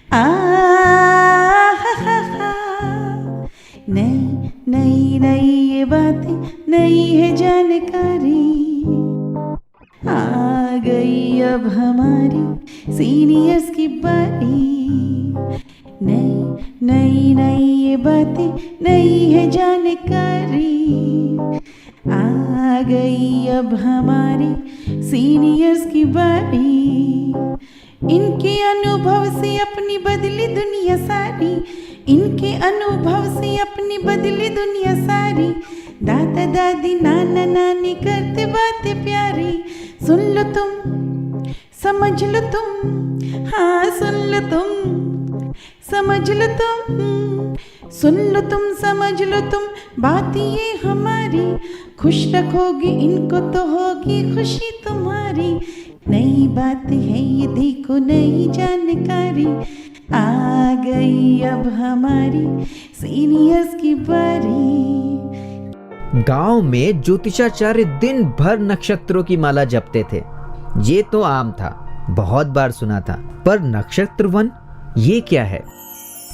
आ नई नई नई ये बातें, नई है जानकारी, आ गई अब हमारी सीनियर्स की बारी। नई नई नई ये बातें, नई है जानकारी, आ गई अब हमारी सीनियर्स की बारी। इनके अनुभव से अपनी बदली दुनिया सारी, इनके अनुभव से अपनी बदली दुनिया सारी। दादा दादी नाना नानी करते बातें प्यारी, सुन लो तुम, समझ लो तुम, हाँ सुन लो तुम, समझ लो तुम, सुन लो तुम, समझ लो तुम, बात ये हमारी। खुश रखोगी इनको तो होगी खुशी तुम्हारी। नई बात है ये देखो, नई जानकारी, आ गई अब हमारी सीनियर्स की बारी। गांव में ज्योतिषाचार्य दिन भर नक्षत्रों की माला जपते थे। ये तो आम था, बहुत बार सुना था, पर नक्षत्र वन ये क्या है?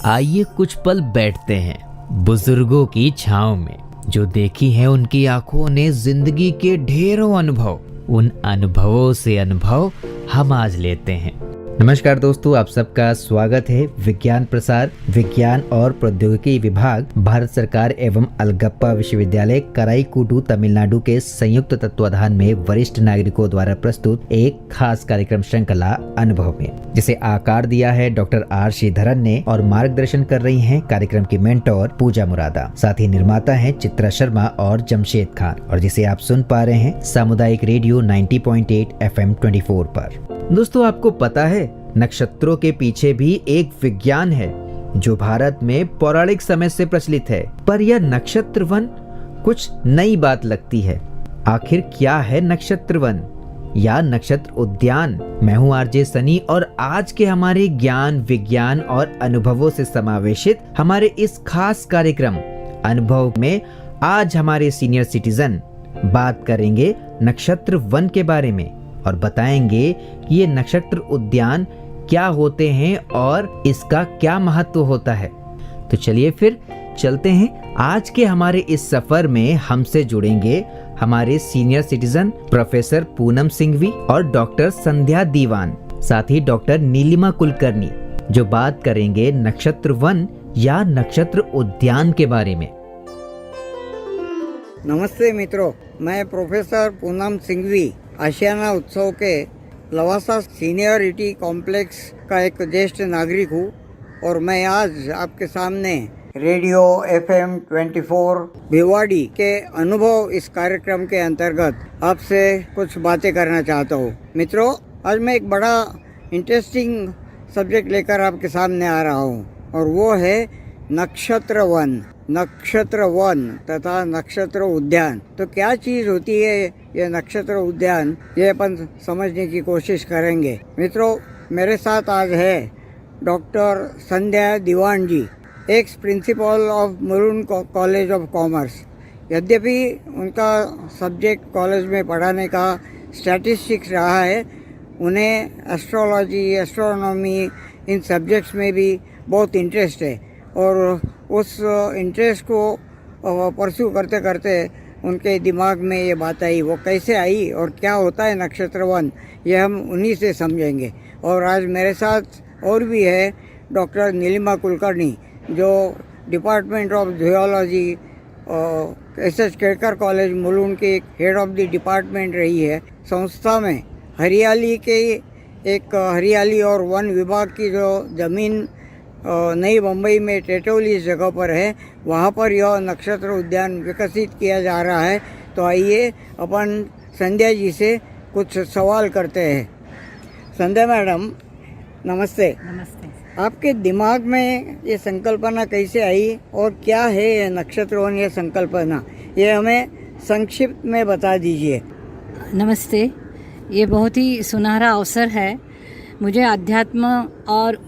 आइए कुछ पल बैठते हैं बुजुर्गों की छांव में। जो देखी है उनकी आंखों ने जिंदगी के ढेरों अनुभव, उन अनुभवों से अनुभव हम आज लेते हैं। नमस्कार दोस्तों, आप सबका स्वागत है। विज्ञान प्रसार, विज्ञान और प्रौद्योगिकी विभाग, भारत सरकार एवं अलगप्पा विश्वविद्यालय कराईकुडू तमिलनाडु के संयुक्त तत्वाधान में वरिष्ठ नागरिकों द्वारा प्रस्तुत एक खास कार्यक्रम श्रृंखला अनुभव में, जिसे आकार दिया है डॉक्टर आर श्रीधरन ने और मार्गदर्शन कर रही हैं कार्यक्रम की मेंटोर पूजा मुरादा। साथ ही निर्माता हैं चित्रा शर्मा और जमशेद खान, और जिसे आप सुन पा रहे हैं सामुदायिक रेडियो 90.8 FM 24 पर। दोस्तों, आपको पता है नक्षत्रों के पीछे भी एक विज्ञान है जो भारत में पौराणिक समय से प्रचलित है, पर यह नक्षत्र वन कुछ नई बात लगती है। आखिर क्या है नक्षत्र वन या नक्षत्र उद्यान? मैं हूं आरजे सनी और आज के हमारे ज्ञान, विज्ञान और अनुभवों से समावेशित हमारे इस खास कार्यक्रम अनुभव में आज हमारे सीनियर सिटीजन बात करेंगे नक्षत्र वन के बारे में और बताएंगे कि ये नक्षत्र उद्यान क्या होते हैं और इसका क्या महत्व होता है। तो चलिए फिर चलते हैं। आज के हमारे इस सफर में हमसे जुड़ेंगे हमारे senior citizen professor Poonam Singhvi और डॉक्टर संध्या दीवान, साथ ही डॉक्टर नीलिमा कुलकर्णी, जो बात करेंगे नक्षत्र वन या नक्षत्र उद्यान के बारे में। नमस्ते मित्रों, मैं प्रोफेसर पूनम सिंघवी आशियाना उत्सव के लवासा सीनियरिटी कॉम्प्लेक्स का एक ज्येष्ठ नागरिक हूँ और मैं आज आपके सामने रेडियो FM 24 भिवाड़ी के अनुभव इस कार्यक्रम के अंतर्गत आपसे कुछ बातें करना चाहता हूँ। मित्रों, आज मैं एक बड़ा इंटरेस्टिंग सब्जेक्ट लेकर आपके सामने आ रहा हूँ और वो है नक्षत्र वन। नक्षत्र वन तथा नक्षत्र उद्यान तो क्या चीज़ होती है ये नक्षत्र उद्यान, ये अपन समझने की कोशिश करेंगे। मित्रों, मेरे साथ आज है doctor Sandhya Diwan ji, ex principal of maroon college of commerce. यद्यपि उनका सब्जेक्ट कॉलेज में पढ़ाने का स्टैटिस्टिक्स रहा है, उन्हें एस्ट्रोलॉजी, एस्ट्रोनॉमी इन सब्जेक्ट्स में भी बहुत इंटरेस्ट है और उस इंटरेस्ट को परस्यू करते करते उनके दिमाग में ये बात आई। वो कैसे आई और क्या होता है नक्षत्र वन, ये हम उन्हीं से समझेंगे। और आज मेरे साथ और भी है डॉक्टर नीलिमा कुलकर्णी, जो department of geology S Kelkar college Mulund के हेड ऑफ द डिपार्टमेंट रही है। संस्था में हरियाली के एक हरियाली और वन विभाग की जो ज़मीन नई मुंबई में टेटौली इस जगह पर है, वहाँ पर यह नक्षत्र उद्यान विकसित किया जा रहा है। तो आइए अपन संध्या जी से कुछ सवाल करते हैं। संध्या मैडम, नमस्ते। नमस्ते। आपके दिमाग में ये संकल्पना कैसे आई और क्या है ये नक्षत्र वन, ये संकल्पना, ये हमें संक्षिप्त में बता दीजिए। नमस्ते। ये बहुत ही सुनहरा अवसर है। मुझे अध्यात्म और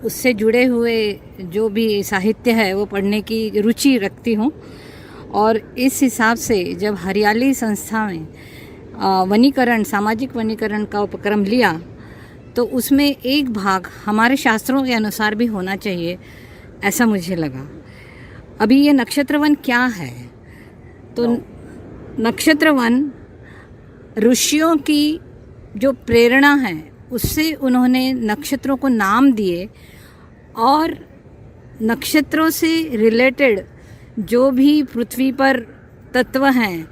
उससे जुड़े हुए जो भी साहित्य है वो पढ़ने की रुचि रखती हूँ और इस हिसाब से जब हरियाली संस्था में वनीकरण, सामाजिक वनीकरण का उपक्रम लिया तो उसमें एक भाग हमारे शास्त्रों के अनुसार भी होना चाहिए, ऐसा मुझे लगा। अभी ये नक्षत्रवन क्या है? तो नक्षत्रवन ऋषियों की जो प्रेरणा है उससे उन्होंने नक्षत्रों को नाम दिए, और नक्षत्रों से रिलेटेड जो भी पृथ्वी पर तत्व हैं,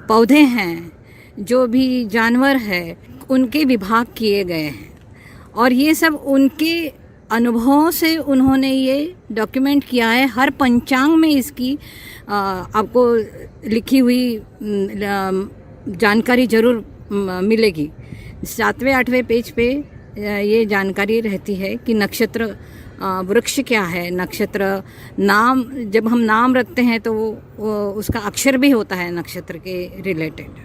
पौधे हैं, जो भी जानवर है, उनके विभाग किए गए हैं। और ये सब उनके अनुभवों से उन्होंने ये डॉक्यूमेंट किया है। हर पंचांग में इसकी आपको लिखी हुई जानकारी ज़रूर मिलेगी। 7वें 8वें पेज पे ये जानकारी रहती है कि नक्षत्र वृक्ष क्या है, नक्षत्र नाम, जब हम नाम रखते हैं तो वो उसका अक्षर भी होता है नक्षत्र के रिलेटेड।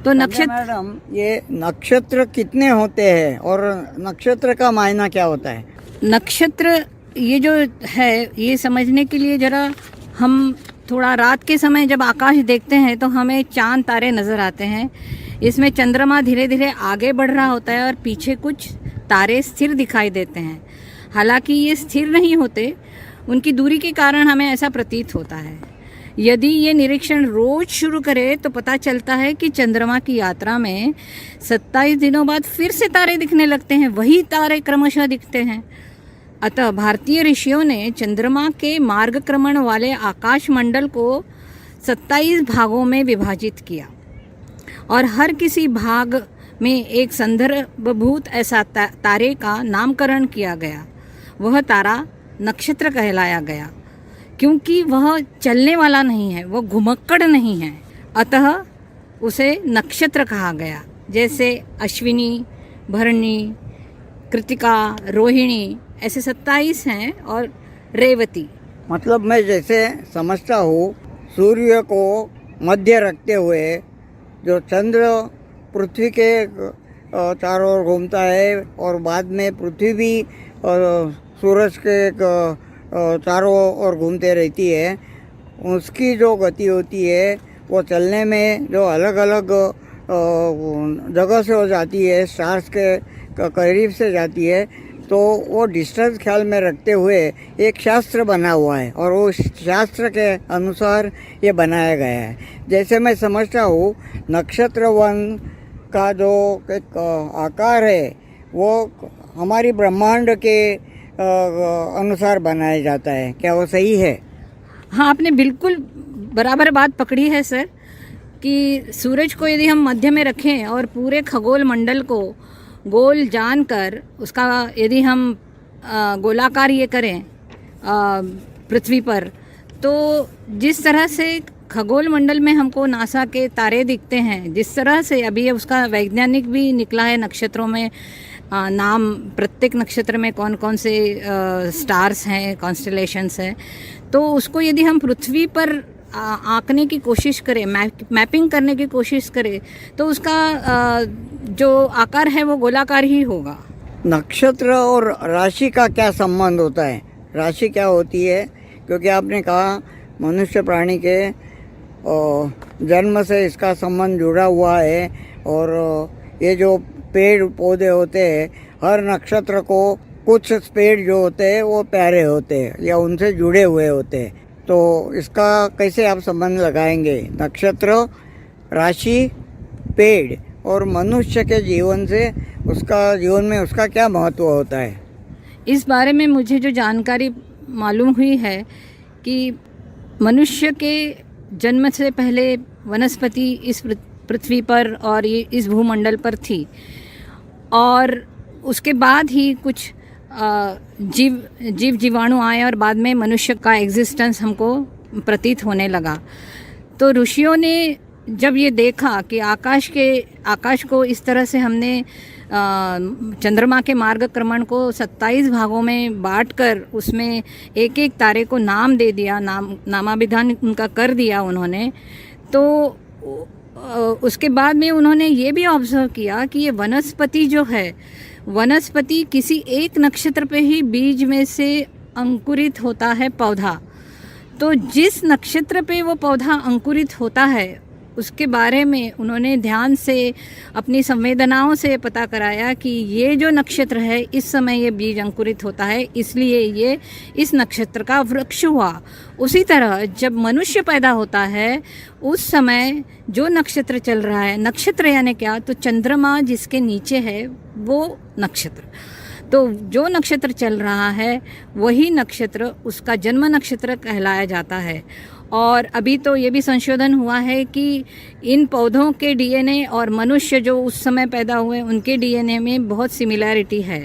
तो नक्षत्र, मैडम ये नक्षत्र कितने होते हैं और नक्षत्र का मायना क्या होता है? नक्षत्र ये जो है, ये समझने के लिए ज़रा हम थोड़ा रात के समय जब आकाश देखते हैं तो हमें चांद तारे नज़र आते हैं। इसमें चंद्रमा धीरे धीरे आगे बढ़ रहा होता है और पीछे कुछ तारे स्थिर दिखाई देते हैं। हालांकि ये स्थिर नहीं होते, उनकी दूरी के कारण हमें ऐसा प्रतीत होता है। यदि ये निरीक्षण रोज शुरू करे तो पता चलता है कि चंद्रमा की यात्रा में 27 दिनों बाद फिर से तारे दिखने लगते हैं, वही तारे क्रमशः दिखते हैं। अतः भारतीय ऋषियों ने चंद्रमा के मार्गक्रमण वाले आकाश मंडल को 27 भागों में विभाजित किया, और हर किसी भाग में एक संदर्भभूत ऐसा तारे का नामकरण किया गया। वह तारा नक्षत्र कहलाया गया, क्योंकि वह चलने वाला नहीं है, वह घुमक्कड़ नहीं है, अतः उसे नक्षत्र कहा गया। जैसे अश्विनी, भरणी, कृतिका, रोहिणी, ऐसे 27 हैं, और रेवती। मतलब मैं जैसे समझता हूँ, सूर्य को मध्य रखते हुए जो चंद्र पृथ्वी के चारों ओर घूमता है, और बाद में पृथ्वी भी सूरज के चारों ओर घूमते रहती है, उसकी जो गति होती है वो चलने में जो अलग अलग जगह से हो जाती है, स्टार्स के करीब से जाती है, तो वो डिस्टेंस ख्याल में रखते हुए एक शास्त्र बना हुआ है, और वो शास्त्र के अनुसार ये बनाया गया है। जैसे मैं समझता हूँ, नक्षत्रवन का जो एक आकार है वो हमारी ब्रह्मांड के अनुसार बनाया जाता है। क्या वो सही है? हाँ, आपने बिल्कुल बराबर बात पकड़ी है सर, कि सूरज को यदि हम मध्य में रखें और पूरे खगोल मंडल को गोल जानकर उसका यदि हम गोलाकार ये करें पृथ्वी पर, तो जिस तरह से खगोल मंडल में हमको नासा के तारे दिखते हैं, जिस तरह से अभी उसका वैज्ञानिक भी निकला है नक्षत्रों में नाम, प्रत्येक नक्षत्र में कौन कौन से स्टार्स हैं, कॉन्स्टलेशंस हैं, तो उसको यदि हम पृथ्वी पर आंकने की कोशिश करें, मैपिंग करने की कोशिश करें, तो उसका जो आकार है वो गोलाकार ही होगा। नक्षत्र और राशि का क्या संबंध होता है? राशि क्या होती है? क्योंकि आपने कहा मनुष्य प्राणी के जन्म से इसका संबंध जुड़ा हुआ है, और ये जो पेड़ पौधे होते हैं, हर नक्षत्र को कुछ पेड़ जो होते हैं वो प्यारे होते हैं या उनसे जुड़े हुए होते हैं, तो इसका कैसे आप संबंध लगाएंगे? नक्षत्र, राशि, पेड़ और मनुष्य के जीवन से, उसका जीवन में उसका क्या महत्व होता है? इस बारे में मुझे जो जानकारी मालूम हुई है कि मनुष्य के जन्म से पहले वनस्पति इस पृथ्वी पर और ये इस भूमंडल पर थी, और उसके बाद ही कुछ जीव जीवाणु आए और बाद में मनुष्य का एग्जिस्टेंस हमको प्रतीत होने लगा। तो ऋषियों ने जब ये देखा कि आकाश को इस तरह से हमने चंद्रमा के मार्गक्रमण को 27 भागों में बांटकर उसमें एक एक तारे को नाम दे दिया, नामाभिधान उनका कर दिया उन्होंने, तो उसके बाद में उन्होंने ये भी ऑब्जर्व किया कि ये वनस्पति जो है, वनस्पति किसी एक नक्षत्र पे ही बीज में से अंकुरित होता है पौधा। तो जिस नक्षत्र पे वो पौधा अंकुरित होता है उसके बारे में उन्होंने ध्यान से अपनी संवेदनाओं से पता कराया कि ये जो नक्षत्र है इस समय ये बीज अंकुरित होता है, इसलिए ये इस नक्षत्र का वृक्ष हुआ। उसी तरह जब मनुष्य पैदा होता है उस समय जो नक्षत्र चल रहा है, नक्षत्र यानी क्या, तो चंद्रमा जिसके नीचे है वो नक्षत्र, तो जो नक्षत्र चल रहा है वही नक्षत्र उसका जन्म नक्षत्र कहलाया जाता है। और अभी तो ये भी संशोधन हुआ है कि इन पौधों के डीएनए और मनुष्य जो उस समय पैदा हुए उनके डीएनए में बहुत सिमिलैरिटी है।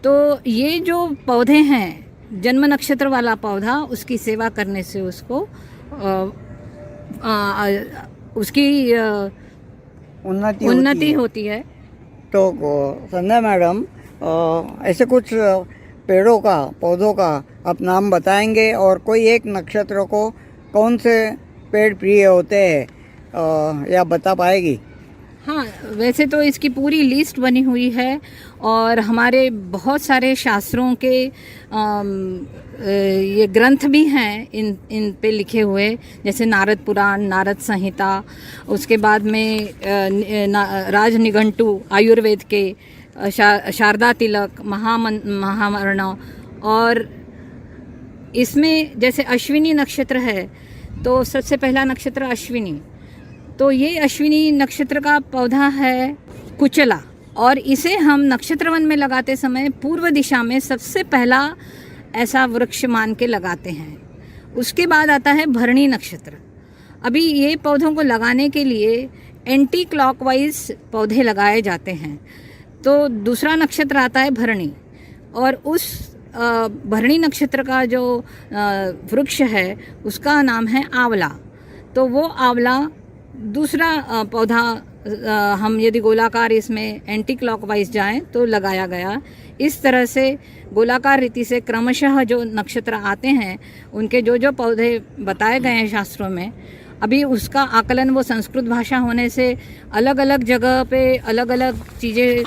तो ये जो पौधे हैं, जन्म नक्षत्र वाला पौधा, उसकी सेवा करने से उसको उसकी उन्नति होती है। तो संध्या मैडम, ऐसे कुछ पेड़ों का, पौधों का आप नाम बताएंगे, और कोई एक नक्षत्र को कौन से पेड़ प्रिय होते हैं या बता पाएगी? हाँ, वैसे तो इसकी पूरी लिस्ट बनी हुई है और हमारे बहुत सारे शास्त्रों के ये ग्रंथ भी हैं इन पे लिखे हुए, जैसे नारद पुराण, नारद संहिता, उसके बाद में राजनिघंटु आयुर्वेद के, शारदा तिलक, महामरण, और इसमें जैसे अश्विनी नक्षत्र है तो सबसे पहला नक्षत्र अश्विनी, तो ये अश्विनी नक्षत्र का पौधा है कुचला, और इसे हम नक्षत्र वन में लगाते समय पूर्व दिशा में सबसे पहला ऐसा वृक्ष मान के लगाते हैं। उसके बाद आता है भरणी नक्षत्र। अभी ये पौधों को लगाने के लिए एंटी क्लॉकवाइज पौधे लगाए जाते हैं। तो दूसरा नक्षत्र आता है भरणी, और उस भरणी नक्षत्र का जो वृक्ष है उसका नाम है आंवला। तो वो आंवला दूसरा पौधा हम यदि गोलाकार इसमें एंटी क्लॉकवाइज जाएं तो लगाया गया। इस तरह से गोलाकार रीति से क्रमशः जो नक्षत्र आते हैं उनके जो जो पौधे बताए गए हैं शास्त्रों में, अभी उसका आकलन वो संस्कृत भाषा होने से अलग अलग जगह पे अलग अलग चीज़ें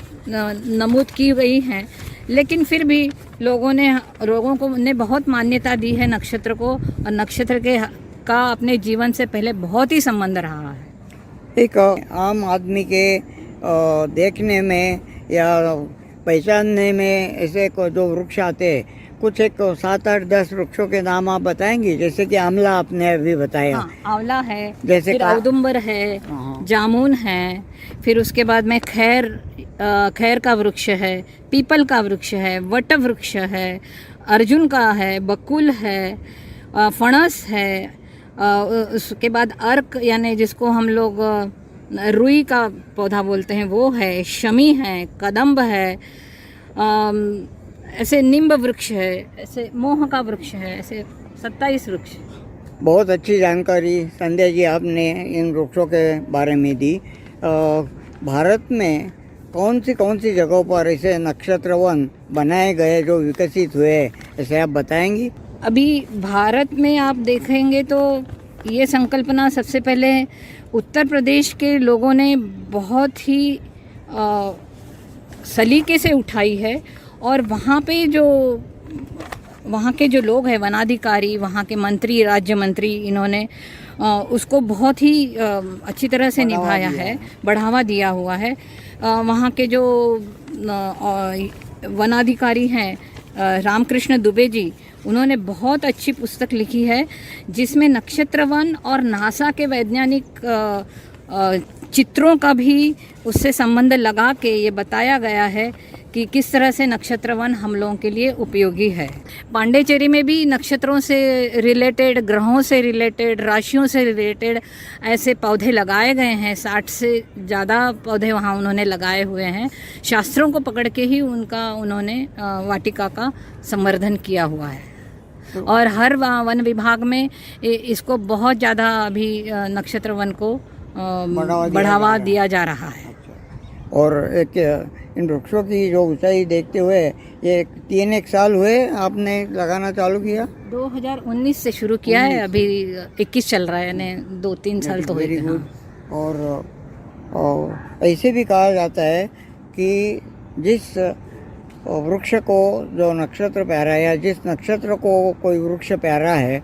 नमूद की गई हैं, लेकिन फिर भी लोगों को ने बहुत मान्यता दी है नक्षत्र को, और नक्षत्र का अपने जीवन से पहले बहुत ही संबंध रहा है। एक आम आदमी के देखने में या पहचानने में ऐसे जो वृक्ष आते हैं, कुछ एक 7, 8, 10 वृक्षों के नाम आप बताएंगी? जैसे कि आंवला आपने अभी बताया। हाँ, आंवला है, जैसे फिर औदुंबर है, जामुन है, फिर उसके बाद में खैर का वृक्ष है, पीपल का वृक्ष है, वट वृक्ष है, अर्जुन का है, बकुल है, फणस है, उसके बाद अर्क यानी जिसको हम लोग रुई का पौधा बोलते हैं वो है, शमी है, कदम्ब है, ऐसे निम्ब वृक्ष है, ऐसे मोह का वृक्ष है, ऐसे 27 वृक्ष। बहुत अच्छी जानकारी संध्या जी आपने इन वृक्षों के बारे में दी। भारत में कौन सी जगहों पर ऐसे नक्षत्र वन बनाए गए जो विकसित हुए, ऐसे आप बताएंगी? अभी भारत में आप देखेंगे तो ये संकल्पना सबसे पहले उत्तर प्रदेश के लोगों ने बहुत ही सलीके से उठाई है, और वहाँ के जो लोग हैं, वनाधिकारी, वहाँ के मंत्री, राज्य मंत्री, इन्होंने उसको बहुत ही अच्छी तरह से निभाया है, बढ़ावा दिया हुआ है। वहाँ के जो वनाधिकारी हैं रामकृष्ण दुबे जी, उन्होंने बहुत अच्छी पुस्तक लिखी है जिसमें नक्षत्र वन और नासा के वैज्ञानिक चित्रों का भी उससे संबंध लगा के ये बताया गया है कि किस तरह से नक्षत्र वन हम लोगों के लिए उपयोगी है। पांडेचेरी में भी नक्षत्रों से रिलेटेड, ग्रहों से रिलेटेड, राशियों से रिलेटेड ऐसे पौधे लगाए गए हैं। 60 से ज़्यादा पौधे वहाँ उन्होंने लगाए हुए हैं। शास्त्रों को पकड़ के ही उन्होंने वाटिका का संवर्धन किया हुआ है, और हर वन विभाग में इसको बहुत ज़्यादा अभी नक्षत्र वन को बढ़ावा दिया जा रहा है। और एक इन वृक्षों की जो ऊंचाई देखते हुए, ये 3-1 साल हुए आपने लगाना चालू किया? 2019 से शुरू किया है, अभी 21 चल रहा है, यानी 2-3 साल तो हुए। और ऐसे भी कहा जाता है कि जिस वृक्ष को जो नक्षत्र प्यारा है, या जिस नक्षत्र को कोई वृक्ष प्यारा है,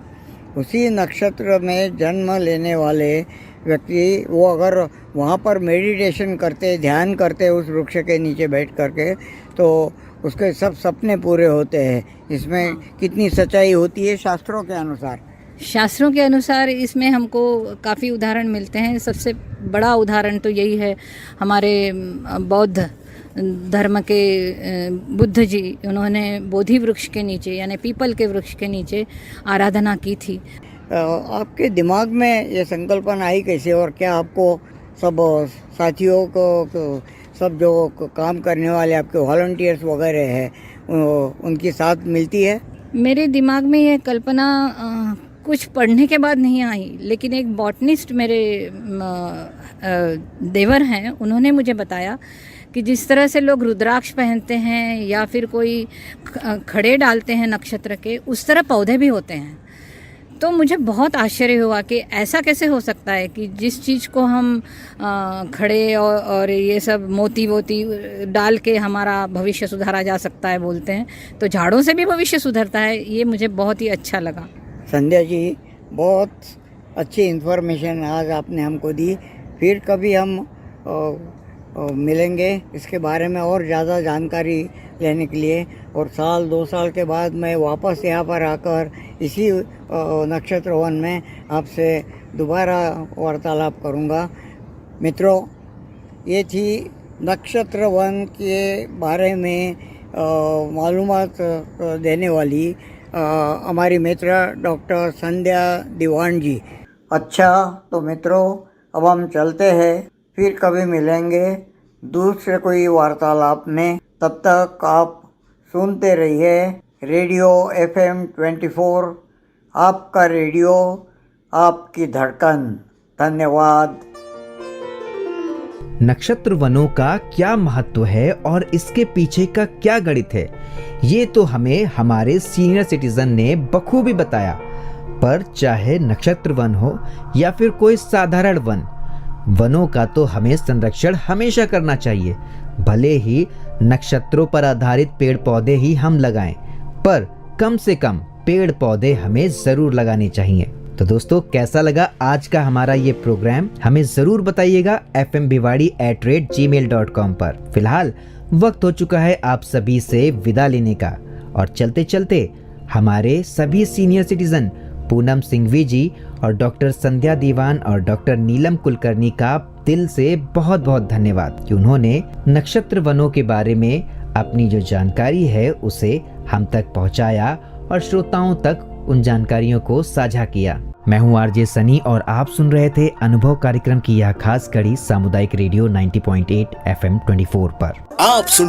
उसी नक्षत्र में जन्म लेने वाले व्यक्ति वो अगर वहाँ पर मेडिटेशन करते, ध्यान करते उस वृक्ष के नीचे बैठ करके, तो उसके सब सपने पूरे होते हैं। इसमें कितनी सच्चाई होती है शास्त्रों के अनुसार? शास्त्रों के अनुसार इसमें हमको काफ़ी उदाहरण मिलते हैं। सबसे बड़ा उदाहरण तो यही है, हमारे बौद्ध धर्म के बुद्ध जी, उन्होंने बोधि वृक्ष के नीचे यानी पीपल के वृक्ष के नीचे आराधना की थी। आपके दिमाग में ये संकल्पना आई कैसे, और क्या आपको सब साथियों को सब जो काम करने वाले आपके वॉलंटियर्स वगैरह हैं उनकी साथ मिलती है? मेरे दिमाग में ये कल्पना कुछ पढ़ने के बाद नहीं आई, लेकिन एक बॉटनिस्ट मेरे देवर हैं, उन्होंने मुझे बताया कि जिस तरह से लोग रुद्राक्ष पहनते हैं या फिर कोई खड़े डालते हैं नक्षत्र के, उस तरह पौधे भी होते हैं। तो मुझे बहुत आश्चर्य हुआ कि ऐसा कैसे हो सकता है कि जिस चीज़ को हम खड़े और ये सब मोती वोती डाल के हमारा भविष्य सुधारा जा सकता है बोलते हैं, तो झाड़ों से भी भविष्य सुधरता है। ये मुझे बहुत ही अच्छा लगा। संध्या जी, बहुत अच्छी इन्फॉर्मेशन आज आपने हमको दी। फिर कभी हम मिलेंगे इसके बारे में और ज़्यादा जानकारी लेने के लिए, और साल 2 साल के बाद मैं वापस यहाँ पर आकर इसी नक्षत्र वन में आपसे दोबारा वार्तालाप करूँगा। मित्रों, ये थी नक्षत्र वन के बारे में मालूमात देने वाली हमारी मित्र डॉक्टर संध्या दीवान जी। अच्छा, तो मित्रों अब हम चलते हैं, फिर कभी मिलेंगे दूसरे कोई वार्तालाप में। तब तक आप सुनते रहिए रेडियो FM 24, आपका रेडियो, आपकी धड़कन। धन्यवाद। नक्षत्र वनों का क्या महत्व है और इसके पीछे का क्या गणित है, ये तो हमें हमारे सीनियर सिटीजन ने बखूबी बताया। पर चाहे नक्षत्र वन हो या फिर कोई साधारण वन, वनों का तो हमें संरक्षण हमेशा करना चाहिए। भले ही नक्षत्रों पर आधारित पेड़ पौधे ही हम लगाएं, पर कम से कम पेड़ पौधे हमें जरूर लगाने चाहिए। तो दोस्तों, कैसा लगा आज का हमारा ये प्रोग्राम, हमें जरूर बताइएगा fmbhiwadi@gmail.com पर। फिलहाल वक्त हो चुका है आप सभी से विदा लेने का, और चलते चलते हमारे सभी सीनियर सिटीजन पूनम सिंघवी जी और डॉक्टर संध्या दीवान और डॉक्टर नीलम कुलकर्णी का दिल से बहुत बहुत धन्यवाद कि उन्होंने नक्षत्र वनों के बारे में अपनी जो जानकारी है उसे हम तक पहुंचाया और श्रोताओं तक उन जानकारियों को साझा किया। मैं हूं आरजे सनी और आप सुन रहे थे अनुभव कार्यक्रम की यह खास कड़ी सामुदायिक रेडियो 90.8 FM 24 पर। आप सुन